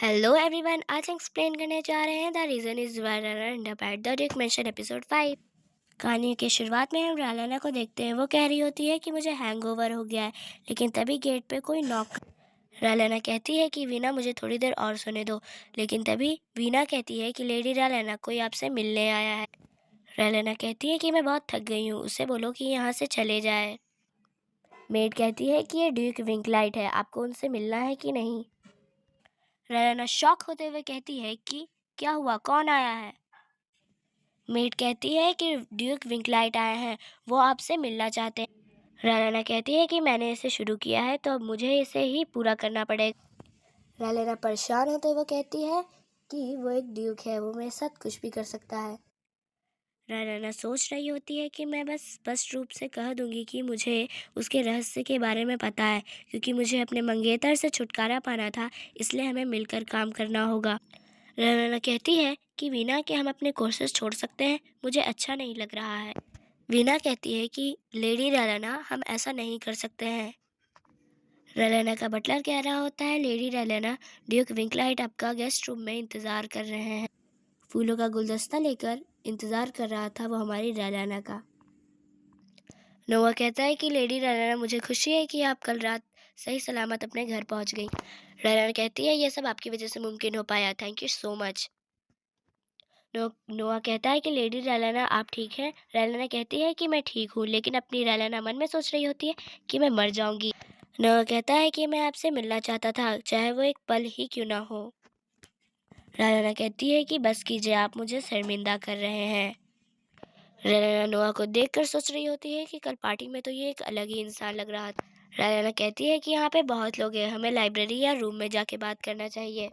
Hello everyone, आज हम explain करने जा रहे हैं the reason is and the Duke mention episode 5। कहानी की शुरुआत में हम रालाना को देखते हैं। वो कह रही होती है कि मुझे हैंगओवर हो गया है, लेकिन तभी गेट पे कोई नॉक। रालाना कहती है कि वीना मुझे थोड़ी देर और सोने दो, लेकिन तभी वीना कहती है कि लेडी रालाना कोई आपसे मिलने आया है। रालाना कहती है कि मैं बहुत थक गई हूँ, उससे बोलो कि यहाँ से चले जाए। मेड कहती है कि ये ड्यूक विंकलाइट है, आपको उनसे मिलना है कि नहीं। रालाना शॉक होते हुए कहती है कि क्या हुआ, कौन आया है। मेड कहती है कि ड्यूक विंकलाइट आए हैं, वो आपसे मिलना चाहते हैं। रालाना कहती है कि मैंने इसे शुरू किया है तो अब मुझे इसे ही पूरा करना पड़ेगा। रालाना परेशान होते हुए कहती है कि वो एक ड्यूक है, वो मेरे साथ कुछ भी कर सकता है। रालाना सोच रही होती है कि मैं बस स्पष्ट रूप से कह दूंगी कि मुझे उसके रहस्य के बारे में पता है, क्योंकि मुझे अपने मंगेतर से छुटकारा पाना था, इसलिए हमें मिलकर काम करना होगा। रालाना कहती है कि वीना के हम अपने कोर्सेज छोड़ सकते हैं, मुझे अच्छा नहीं लग रहा है। वीना कहती है कि लेडी रालाना, हम ऐसा नहीं कर सकते हैं। रालाना का बटलर कह रहा होता है, लेडी रालाना, ड्यूक विंकलाइट आपका गेस्ट रूम में इंतज़ार कर रहे हैं। फूलों का गुलदस्ता लेकर इंतज़ार कर रहा था वो हमारी रालाना का। नोआ कहता है कि लेडी रालाना, मुझे खुशी है कि आप कल रात सही सलामत अपने घर पहुंच गई। रालाना कहती है, यह सब आपकी वजह से मुमकिन हो पाया, थैंक यू सो मच। नोआ कहता है कि लेडी रालाना आप ठीक हैं। रालाना कहती है कि मैं ठीक हूँ, लेकिन अपनी रालाना मन में सोच रही होती है कि मैं मर जाऊंगी। नोआ कहता है कि मैं आपसे मिलना चाहता था, चाहे वो एक पल ही क्यों ना हो। रालाना कहती है कि बस कीजिए, आप मुझे शर्मिंदा कर रहे हैं। रालाना नोआ को देखकर सोच रही होती है कि कल पार्टी में तो ये एक अलग ही इंसान लग रहा था। रालाना कहती है कि यहाँ पे बहुत लोग हैं, हमें लाइब्रेरी या रूम में जाके बात करना चाहिए।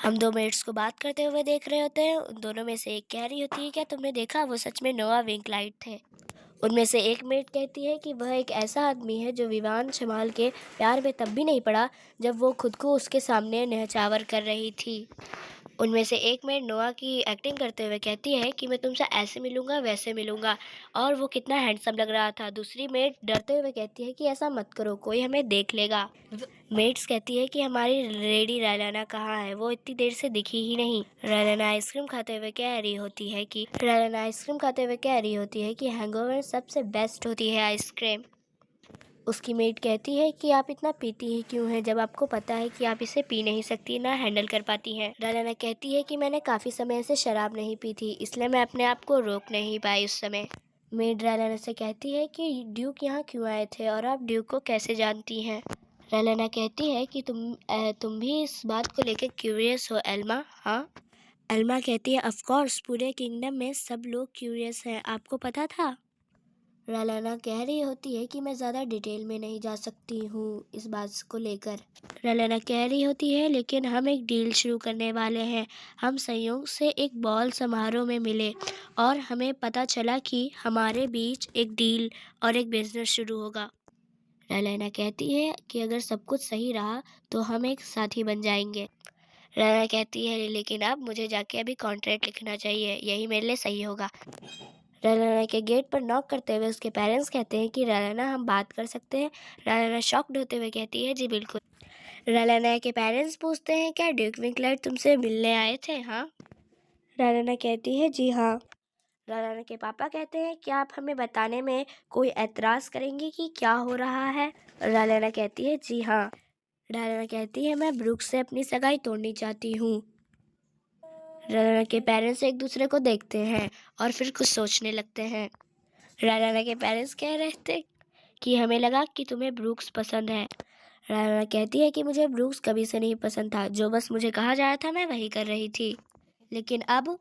हम दो मेट्स को बात करते हुए देख रहे होते हैं। उन दोनों में से एक कह रही होती है, क्या तुमने देखा, वो सच में नोआ विंकलाइट थे। उनमें से एक मेट कहती है कि वह एक ऐसा आदमी है जो विवान शमाल के प्यार में तब भी नहीं पड़ा जब वो खुद को उसके सामने न्यौछावर कर रही थी। उनमें से एक मेट नोआ की एक्टिंग करते हुए कहती है कि मैं तुमसे ऐसे मिलूंगा वैसे मिलूंगा, और वो कितना हैंडसम लग रहा था। दूसरी मेट डरते हुए कहती है कि ऐसा मत करो, कोई हमें देख लेगा। मेट्स कहती है कि हमारी लेडी रालाना कहाँ है, वो इतनी देर से दिखी ही नहीं। रालाना आइसक्रीम खाते हुए कह रही होती है कि हैंगओवर सबसे बेस्ट होती है आइसक्रीम। उसकी मेट कहती है कि आप इतना पीती ही क्यों हैं, जब आपको पता है कि आप इसे पी नहीं सकती, ना हैंडल कर पाती हैं। रालाना कहती है कि मैंने काफ़ी समय से शराब नहीं पी थी, इसलिए मैं अपने आप को रोक नहीं पाई उस समय। मेड रालाना से कहती है कि ड्यूक यहाँ क्यों आए थे और आप ड्यूक को कैसे जानती हैं। रालाना कहती है कि तुम भी इस बात को लेकर क्यूरियस हो एल्मा। हाँ, एल्मा कहती है, ऑफ कोर्स, पूरे किंगडम में सब लोग क्यूरियस हैं, आपको पता था। रालाना कह रही होती है कि मैं ज़्यादा डिटेल में नहीं जा सकती हूँ इस बात को लेकर। रालाना कह रही होती है, लेकिन हम एक डील शुरू करने वाले हैं। हम संयोग से एक बॉल समारोह में मिले और हमें पता चला कि हमारे बीच एक डील और एक बिजनेस शुरू होगा। रालाना कहती है कि अगर सब कुछ सही रहा तो हम एक साथी बन जाएंगे। रालाना कहती है, लेकिन अब मुझे जाके अभी कॉन्ट्रैक्ट लिखना चाहिए, यही मेरे लिए सही होगा। रालाना के गेट पर नॉक करते हुए उसके पेरेंट्स कहते हैं कि रालाना, हम बात कर सकते हैं। रालाना शॉक्ड होते हुए कहती है, जी बिल्कुल। रालाना के पेरेंट्स पूछते हैं, क्या ड्यूक विंकलाइट तुमसे मिलने आए थे। हाँ, रालाना कहती है, जी हाँ। रालाना के पापा कहते हैं, क्या आप हमें बताने में कोई एतराज़ करेंगी कि क्या हो रहा है। रालाना कहती है, जी हाँ। रालाना कहती है, मैं ब्रूक्स से अपनी सगाई तोड़नी चाहती हूँ। रालाना के पेरेंट्स एक दूसरे को देखते हैं और फिर कुछ सोचने लगते हैं। रालाना के पेरेंट्स कह रहे थे कि हमें लगा कि तुम्हें ब्रूक्स पसंद है। रालाना कहती है कि मुझे ब्रूक्स कभी से नहीं पसंद था, जो बस मुझे कहा जा रहा था मैं वही कर रही थी, लेकिन अब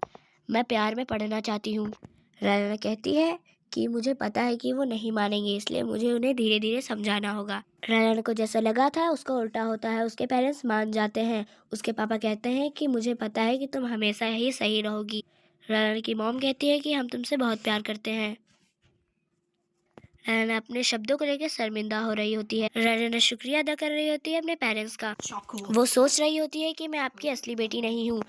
मैं प्यार में पड़ना चाहती हूँ। रालाना कहती है कि मुझे पता है कि वो नहीं मानेंगे, इसलिए मुझे उन्हें धीरे धीरे समझाना होगा। रालाना को जैसा लगा था उसका उल्टा होता है, उसके पेरेंट्स मान जाते हैं। उसके पापा कहते हैं कि मुझे पता है कि तुम हमेशा ही सही रहोगी। रालाना की मॉम कहती है कि हम तुमसे बहुत प्यार करते हैं। रालाना अपने शब्दों को लेकर शर्मिंदा हो रही होती है। रालाना शुक्रिया अदा कर रही होती है अपने पेरेंट्स का। वो सोच रही होती है कि मैं आपकी असली बेटी नहीं हूँ,